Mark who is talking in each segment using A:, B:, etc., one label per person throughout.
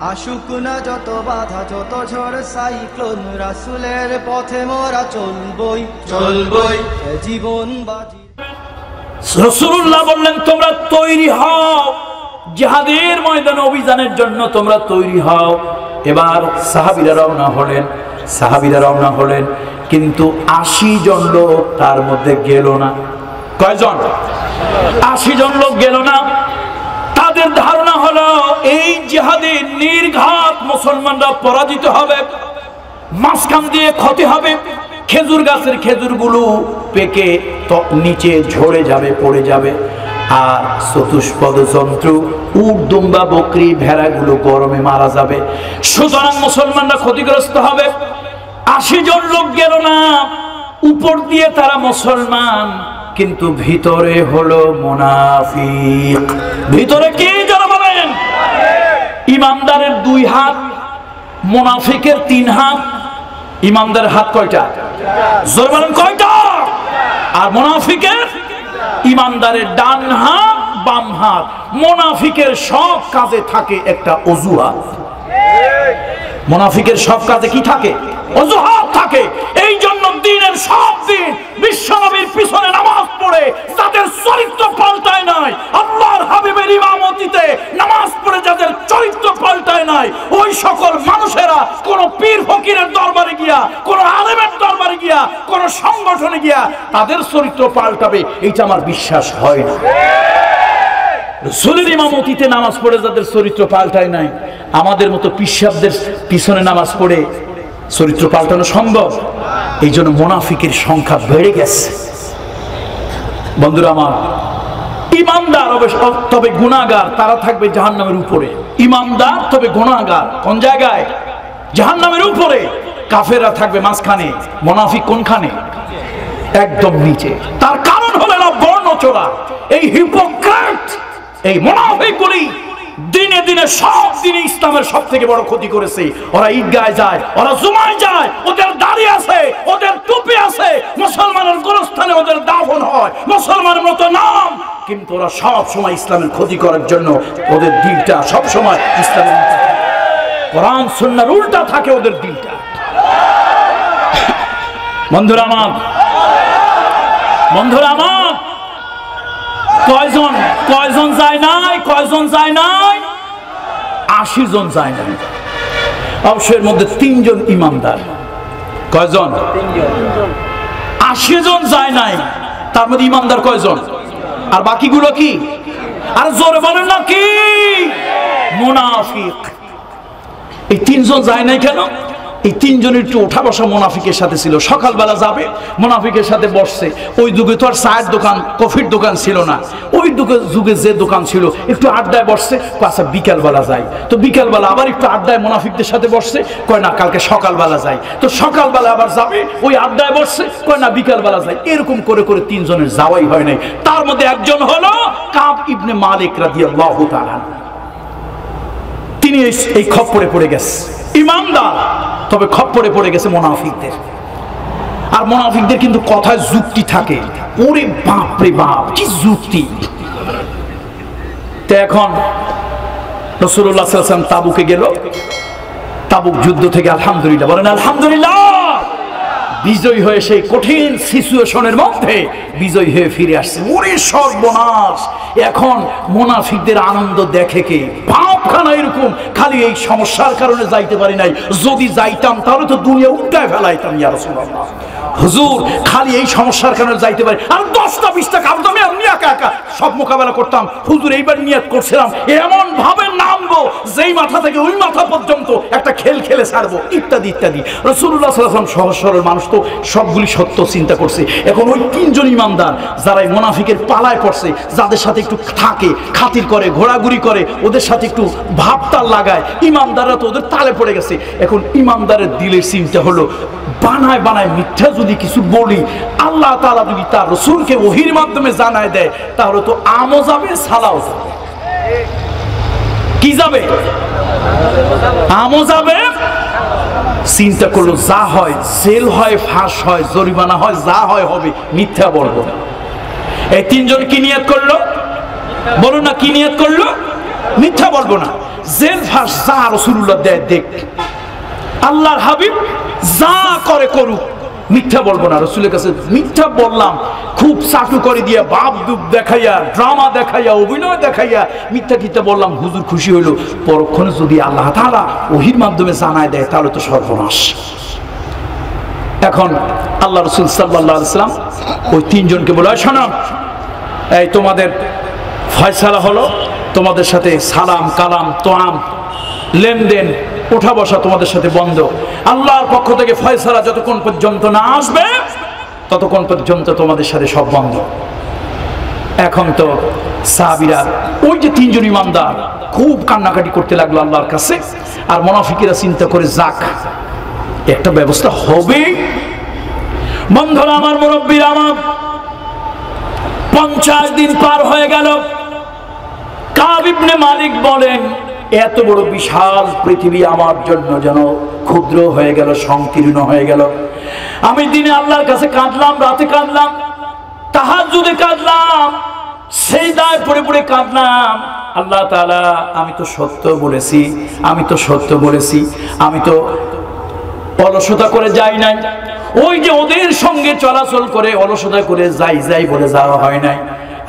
A: আশুক না যত বাধা যত ঝড় সাইক্লোন, রাসূলের পথে মোরা চলবই চলবই জীবন বাজি।
B: রাসূলুল্লাহ বললেন তোমরা তৈরি হও, জিহাদের ময়দানে অভিযানের জন্য তোমরা তৈরি হও। এবার সাহাবীরা রওনা হলেন, কিন্তু 80 জন লোক তার মধ্যে গেল না। কয়জন? 80 জন লোক গেল না। তাদের ধারণা হলো এই জিহাদে নির্ঘাত মুসলমানরা পরাজিত হবে, মাঝখান দিয়ে ক্ষতি হবে, খেজুর গাছের খেজুরগুলো পেকে নিচে ঝরে যাবে, পড়ে যাবে, আর চতুষ্পদ জন্তু উট দুম্বা বকরি ভেড়াগুলো গরমে মারা যাবে। সুতরাং মুসলমানরা ক্ষতিগ্রস্ত হবে। 80 জন লোক গেল না, উপর দিয়ে তারা মুসলমান, কিন্তু ভিতরে হলো মুনাফিক। ভিতরে কি যারা বলেন? ইমানদারের 2 হাত, মুনাফিকের 3 হাত। ইমানদারের হাত কয়টা? জোর বলেন কয়টা? আর মুনাফিকের? ইমানদারের ডান হাত, বাম হাত। মুনাফিকের সব কাজে থাকে একটা অজুহাত। মুনাফিকের সব কাজে কি থাকে? অজুহাত থাকে। এই জন্য দিনের সব দিন বিশ্বনবীর পিছনে নামাজ পড়ে যাদের চরিত্র পাল্টায় নাই, আল্লাহর হাবিবের ইমামতিতে নামাজ পড়ে যাদের চরিত্র পাল্টায় নাই, ওই সকল মানুষেরা কোন পীর ফকিরের দরবারে গিয়া, কোন আলেমের দরবারে গিয়া, কোন সংগঠনে গিয়া তাদের চরিত্র পাল্টাবে, এইটা আমার বিশ্বাস হয় না। রাসূলের ইমামতিতে নামাজ পড়ে যাদের চরিত্র পাল্টায় নাই, আমাদের মতো পিশাবদের পিছনে নামাজ পড়ে চরিত্র পাল্টানো সম্ভব? এই জন্য মুনাফিকের সংখ্যা বেড়ে গেছে। বন্ধুরা আমার, ইমানদার তবে গুনাহগার, তারা থাকবে জাহান্নামের উপরে। ইমানদার তবে গুনাহগার কোন জায়গায়? জাহান্নামের উপরে। কাফেররা থাকবে মাঝখানে, মুনাফিক কোনখানে? একদম নিচে। তার কারণ হলো না বর্ণচোরা। এই হিপোক্রেট, এই মুনাফিকগুলি দিনে দিনে সব দিনে ইসলামের সব থেকে বড় ক্ষতি করেছে। ওরা ঈদগায় যায়, ওরা জুমায় যায়, ওদের দাড়ি আছে, ওদের টুপি আছে, মুসলমানের গোরস্থানে ওদের দাফন হয়, মুসলমানের মতো নাম, কিন্তু ওরা সব সময় ইসলামের ক্ষতি করার জন্য ওদের দিলটা সব সময় ইসলামের কোরআন সুন্নাহর উল্টা থাকে ওদের দিলটা। বন্ধুরা আমার, কয়জন যায় নাই? 80 জন যায় নাই। অবশ্যই এর মধ্যে 3 জন ইমানদার। কয়জন? 80 জন যায় নাই, তার মধ্যে ইমানদার কয়জন? আর বাকিগুলো কি? আর জোরে বলেন না কি? মুনাফিক। এই 3 জন যায় নাই কেন? এই 3 জনের একটু ওঠা বসা মুনাফিকের সাথে ছিল। সকালবেলা যাবে, মুনাফিকের সাথে বসছে। ওই যুগে তো আর চায়ের দোকান, কফির দোকান ছিল না। ওই যুগে যে দোকান ছিল, একটু আড্ডায় বসছে, আচ্ছা বিকালবেলা যাই। তো বিকালবেলা আবার একটু আড্ডায় মুনাফিকদের সাথে বসছে, কয় না কালকে সকালবেলা যাই। তো সকালবেলা আবার যাবে, ওই আড্ডায় বসছে, কয় না বিকালবেলা যাই। এরকম করে করে 3 জনের যাওয়াই হয় নাই। তার মধ্যে একজন হলো কাব ইবনে মালিক রাদিয়াল্লাহু তাআলা। তিনি এই খপ্পরে পড়ে গেছে। ইমানদার, তবে খপ্পরে পড়ে গেছে মুনাফিকদের। আর মুনাফিকদের কিন্তু কথায় যুক্তি থাকে। ওরে বাপ রে বাপ, কি যুক্তি! তো এখন রাসূলুল্লাহ সাল্লাল্লাহু আলাইহি ওয়াসাল্লাম তাবুকে গেল। তাবুক যুদ্ধ থেকে আলহামদুলিল্লাহ বলেন, আলহামদুলিল্লাহ, বিজয় হয়ে সেই কঠিন সিচুয়েশনের মধ্যে বিজয় হয়ে ফিরে আসছে। ওরে সর্বনাশ! এখন মুনাফিকদের আনন্দ দেখে কে? ভাবখানা এরকম, খালি এই সমস্যার কারণে যাইতে পারি নাই, যদি যাইতাম তাহলে তো দুনিয়া উল্টায় ফেলাইতাম। ইয়া রাসূলুল্লাহ, হুজুর খালি এই সমস্যার কারণে যাইতে পারি, আর 10টা 20টা কাবদামে আমি একা একা সব মোকাবেলা করতাম। হুজুর এইবার নিয়ত করছিলাম এমন ভাবে নামবো যেই মাথা থেকে ওই মাথা পর্যন্ত একটা খেল খেলে ছাড়বো, ইত্যাদি ইত্যাদি। রাসূলুল্লাহ সাল্লাল্লাহু আলাইহি ওয়াসাল্লাম সহজ সরল মানুষ তো সবগুলি সত্য চিন্তা করছে। এখন ওই 3 জন ইমানদার যারা এই মুনাফিকের পালায় পড়ছে, যাদের সাথে একটু থাকে, খাতির করে, ঘোরাঘুরি করে, ওদের সাথে একটু ভাবতাল লাগায়, ইমানদাররা তো ওদের তালে পড়ে গেছে। এখন ইমানদারের দিলের চিন্তা হলো, বানায় বানায় মিথ্যা যদি কিছু বলি, আল্লাহ তাআলা যদি তার রাসূলকে ওহীর মাধ্যমে জানায় দেয়, তাহলে তো আমও যাবে, সালাও যাবে। কি যাবে? আমও যাবে। চিন্তা করলো, যা হয়, জেল হয়, ফাঁস হয়, জরিমানা হয়, যা হয় হবে, মিথ্যা বলবো না। এই 3 জন কি নিয়ত করলো? বলুন না, কি নিয়ত করলো? মিথ্যা বলবো না। জেল ফাঁস যা রাসূলুল্লাহ দেয় দেখ, আল্লাহর হাবিব যা করে করুক, মিথ্যা বলবো না। রাসূলের কাছে মিথ্যা বললাম খুব চাটু করে দিয়ে, বাপ দুপ দেখাইয়া, ড্রামা দেখাইয়া, অভিনয় দেখাইয়া মিথ্যা কিতা বললাম, হুজুর খুশি হইল। পরক্ষণে যদি আল্লাহ তাআলা ওহীর মাধ্যমে জানায় দেয় তাহলে তো সর্বনাশ। এখন আল্লাহ রাসূল সাল্লাল্লাহু আলাইহি ওয়াসাল্লাম ওই তিনজনকে বলে, শোনো, এই তোমাদের ফয়সালা হলো, তোমাদের সাথে সালাম কালাম তোয়াম লেনদেন ওঠা বসা তোমাদের সাথে বন্ধ। আল্লাহর পক্ষ থেকে ফয়সালা যতক্ষণ পর্যন্ত না আসবে ততক্ষণ পর্যন্ত তোমাদের সাথে সব বন্ধ। এখন তো সাহাবীরা ওই যে তিনজন ইমানদার খুব কান্নাকাটি করতে লাগলো আল্লাহর কাছে, আর মুনাফিকেরা চিন্তা করে যাক একটা ব্যবস্থা হবে। বন্ধুরা আমার, মুরব্বীরা আমার, 50 দিন পার হয়ে গেল। কাব ইবনে মালিক বলেন, এত বড় বিশাল পৃথিবী আমার জন্য যেন ক্ষুদ্র হয়ে গেল, সংকীর্ণ হয়ে গেল। আমি দিনে আল্লাহর কাছে কাঁদলাম, রাতে কাঁদলাম, তাহাজ্জুদে কাঁদলাম, সিজদায় পড়ে পড়ে কাঁদলাম। আল্লাহ তাআলা, আমি তো সত্য বলেছি, আমি তো সত্য বলেছি, আমি তো অলসতা করে যাই নাই। ওই যে ওদের সঙ্গে চলাচল করে অলসতা করে যাই যাই বলে যাওয়া হয় নাই।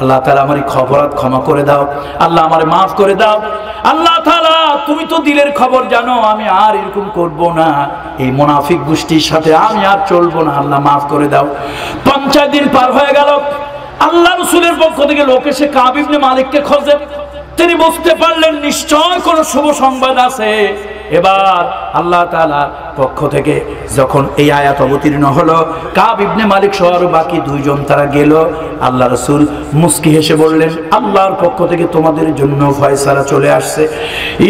B: আল্লাহ তাআলা আমার অপরাধ ক্ষমা করে দাও, আল্লাহ আমার মাফ করে দাও। আল্লাহ তাআলা, তুমি তো দিলের খবর জানো, আমি আর এরকম করব না, এই মুনাফিক গোষ্ঠীর সাথে আমি আর চলবো না, আল্লাহ মাফ করে দাও। 50 দিন পার হয়ে গেল। আল্লাহ রাসূলের পক্ষ থেকে লোক এসে কাব ইবনে মালিককে খোঁজে। তিনি বুঝতে পারলেন নিশ্চয় কোনো শুভ সংবাদ আছে। এবার আল্লাহ তাআলার পক্ষ থেকে যখন এই আয়াত অবতীর্ণ হলো, কাব ইবনে মালিক সহ বাকি দুইজন তারা গেল। আল্লাহ রাসূল মুস্কি হেসে বললেন, আল্লাহর পক্ষ থেকে তোমাদের জন্য ফয়সালা চলে আসছে।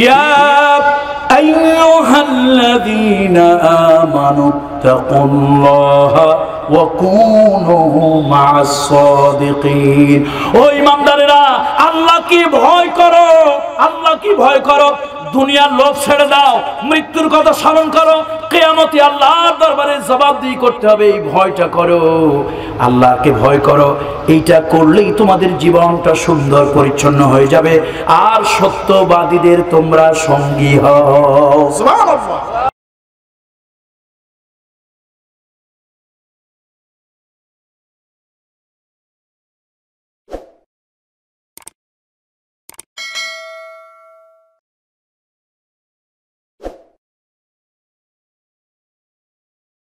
B: ইয়া আইয়ুহাল্লাযীনা আমানু তাকুল্লাহা ওয়া কুনু মা'আস সাদিকিন। ও ঈমানদারেরা, আল্লাহকে ভয় করো, আল্লাহকে ভয় করো। দুনিয়ার লোভ ছেড়ে দাও, মৃত্যুর কথা স্মরণ করো, কিয়ামতে আল্লাহর দরবারে জবাবদিহি করতে হবে, এই ভয়টা করো, আল্লাহকে ভয় করো। এইটা করলেই তোমাদের জীবনটা সুন্দর পরিচ্ছন্ন হয়ে যাবে, আর সত্যবাদীদের তোমরা সঙ্গী হও। সুবহানাল্লাহ।